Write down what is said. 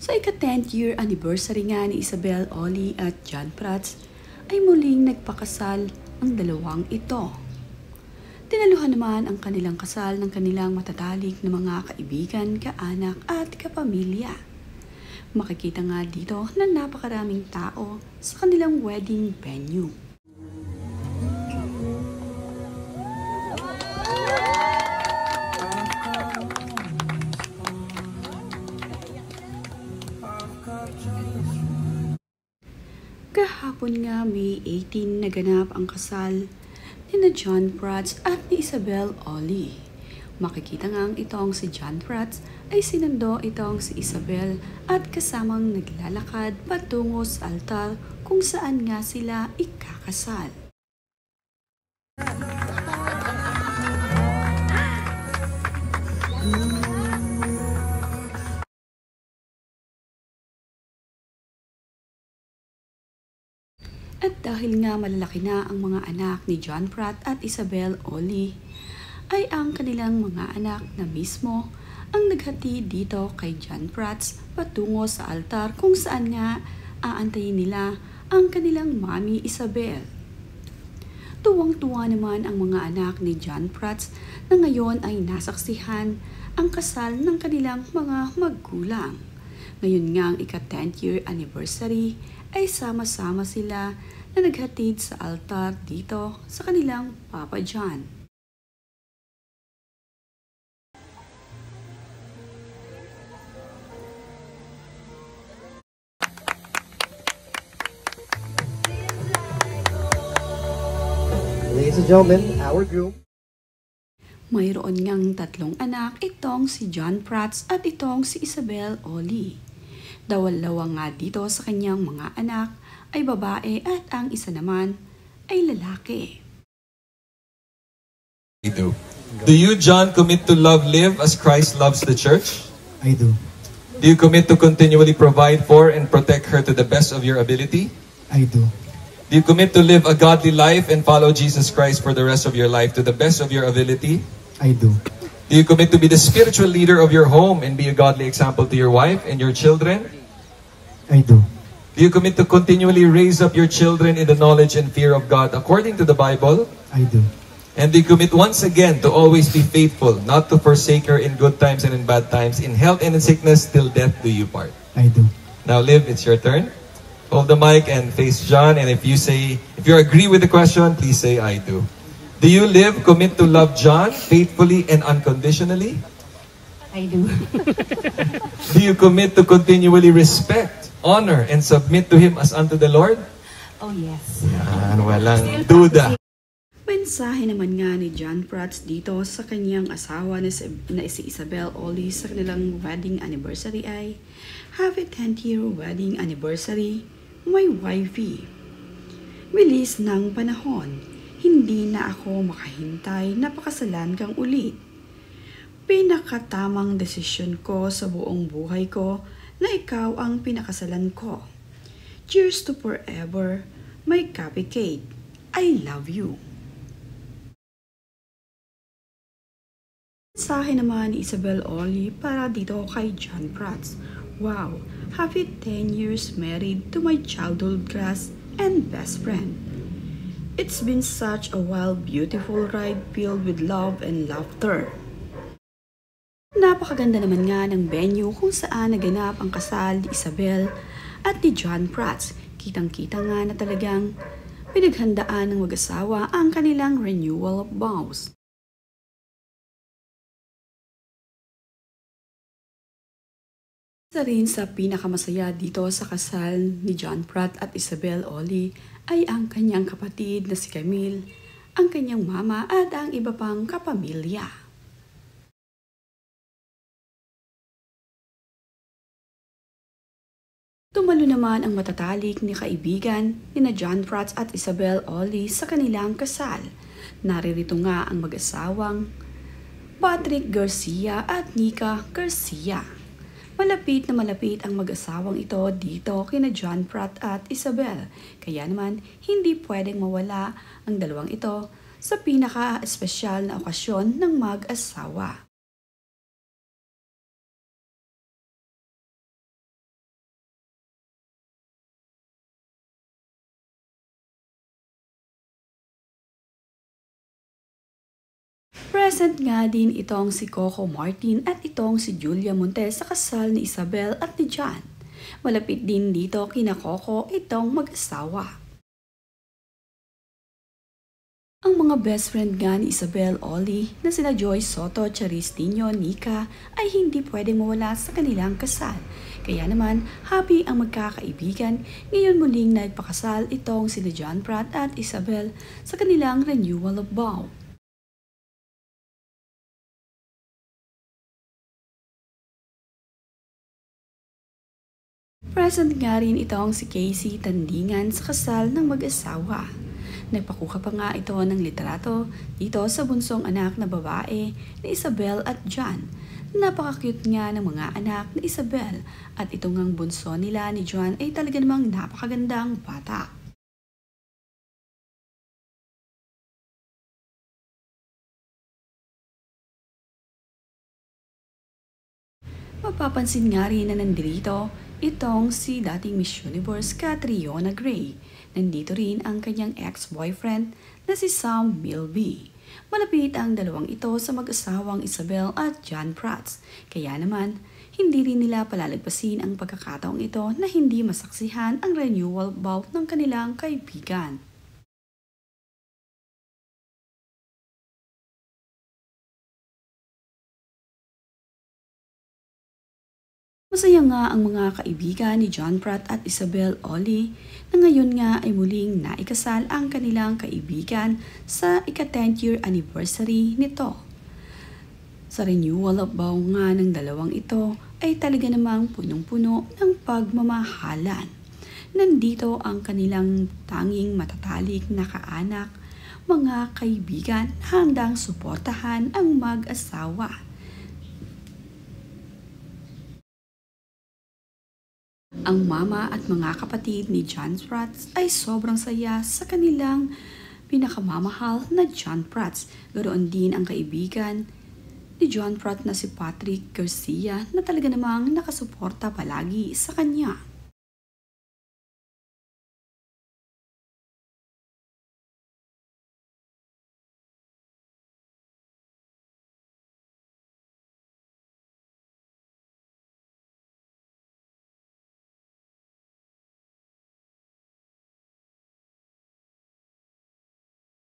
Sa ika-10th year anniversary nga ni Isabel Oli at John Prats ay muling nagpakasal ang dalawang ito. Tinaluhan naman ang kanilang kasal ng kanilang matatalik na mga kaibigan, kaanak at kapamilya. Makikita nga dito na napakaraming tao sa kanilang wedding venue. Kahapon nga May 18 naganap ang kasal ni John Prats at ni Isabel Oli. Makikita nga itong si John Prats ay sinundo itong si Isabel at kasamang naglalakad patungo sa altar kung saan nga sila ikakasal. At dahil nga malalaki na ang mga anak ni John Pratt at Isabel Oli, ay ang kanilang mga anak na mismo ang naghatid dito kay John Pratt patungo sa altar kung saan nga aantayin nila ang kanilang mami Isabel. Tuwang-tuwa naman ang mga anak ni John Pratt na ngayon ay nasaksihan ang kasal ng kanilang mga magulang. Ngayon nga ang ika-10th year anniversary ay sama-sama sila na naghatid sa altar dito sa kanilang Papa John. Ladies and gentlemen, our groom. Mayroon ngang tatlong anak, itong si John Prats at itong si Isabel Oli. Dalawa nga dito sa kanyang mga anak ay babae at ang isa naman ay lalaki. Do you, John, commit to live as Christ loves the church? I do. Do you commit to continually provide for and protect her to the best of your ability? I do. Do you commit to live a godly life and follow Jesus Christ for the rest of your life to the best of your ability? I do. Do you commit to be the spiritual leader of your home and be a godly example to your wife and your children? I do. Do you commit to continually raise up your children in the knowledge and fear of God according to the Bible? I do. And do you commit once again to always be faithful, not to forsake her in good times and in bad times, in health and in sickness, till death do you part? I do. Now, Liv, it's your turn. Hold the mic and face John. And if you agree with the question, please say, I do. Do you, Liv, commit to love John faithfully and unconditionally? I do. Do you commit to continually respect, honor, and submit to him as unto the Lord? Oh, yes. Yan, walang duda. Mensahe naman nga ni John Prats dito sa kanyang asawa na si Isabel Oli sa kanilang wedding anniversary ay, Happy 10th year wedding anniversary, my wifey. Bilis ng panahon, hindi na ako makahintay na pakasalan kang ulit. Pinakatamang desisyon ko sa buong buhay ko na ikaw ang pinakasalan ko. Cheers to forever, my copycat. I love you. Mensahe naman ni Isabel Oli para dito kay John Prats. Wow, happy 10 years married to my childhood crush and best friend. It's been such a wild, beautiful ride filled with love and laughter. Napakaganda naman nga ng venue kung saan naganap ang kasal ni Isabel at ni John Prats. Kitang-kita nga na talagang pinaghandaan ng mag-asawa ang kanilang renewal of vows. Isa rin sa pinakamasaya dito sa kasal ni John Pratt at Isabel Oli ay ang kanyang kapatid na si Camille, ang kanyang mama at ang iba pang kapamilya. Tumalo naman ang matatalik ni kaibigan ni John Pratt at Isabel Oli sa kanilang kasal. Naririto nga ang mag-asawang Patrick Garcia at Nika Garcia. Malapit na malapit ang mag-asawang ito dito kina John Pratt at Isabel. Kaya naman, hindi pwedeng mawala ang dalawang ito sa pinaka-espesyal na okasyon ng mag-asawa. Present nga din itong si Coco Martin at itong si Julia Montes sa kasal ni Isabel at ni John. Malapit din dito kina Coco itong mag-asawa. Ang mga best friend nga ni Isabel Oli na sina Joyce Soto, Charis Tino, Nika ay hindi pwedeng mawala sa kanilang kasal. Kaya naman, happy ang magkakaibigan. Ngayon muling nagpakasal itong sina John Pratt at Isabel sa kanilang renewal of vow. Present nga rin itong si Casey Tandingan sa kasal ng mag-asawa. Nagpakuha pa nga ito ng litrato dito sa bunsong anak na babae ni Isabel at John. Napaka-cute nga ng mga anak ni Isabel at ito ngang bunso nila ni John ay talaga namang napakagandang bata. Mapapansin nga rin na nandito itong si dating Miss Universe Catriona Gray. Nandito rin ang kanyang ex-boyfriend na si Sam Milby. Malapit ang dalawang ito sa mag-asawang Isabel at John Pratt. Kaya naman, hindi rin nila palalagpasin ang pagkakataong ito na hindi masaksihan ang renewal vow ng kanilang kaibigan. Masaya nga ang mga kaibigan ni John Pratt at Isabel Oli na ngayon nga ay muling naikasal ang kanilang kaibigan sa ika-10th year anniversary nito. Sa renewal of vow nga ng dalawang ito ay talaga namang punong-puno ng pagmamahalan. Nandito ang kanilang tanging matatalik na kaanak, mga kaibigan handang suportahan ang mag-asawa. Ang mama at mga kapatid ni John Pratt ay sobrang saya sa kanilang pinakamamahal na John Pratt. Garoon din ang kaibigan ni John Pratt na si Patrick Garcia na talaga namang nakasuporta palagi sa kanya.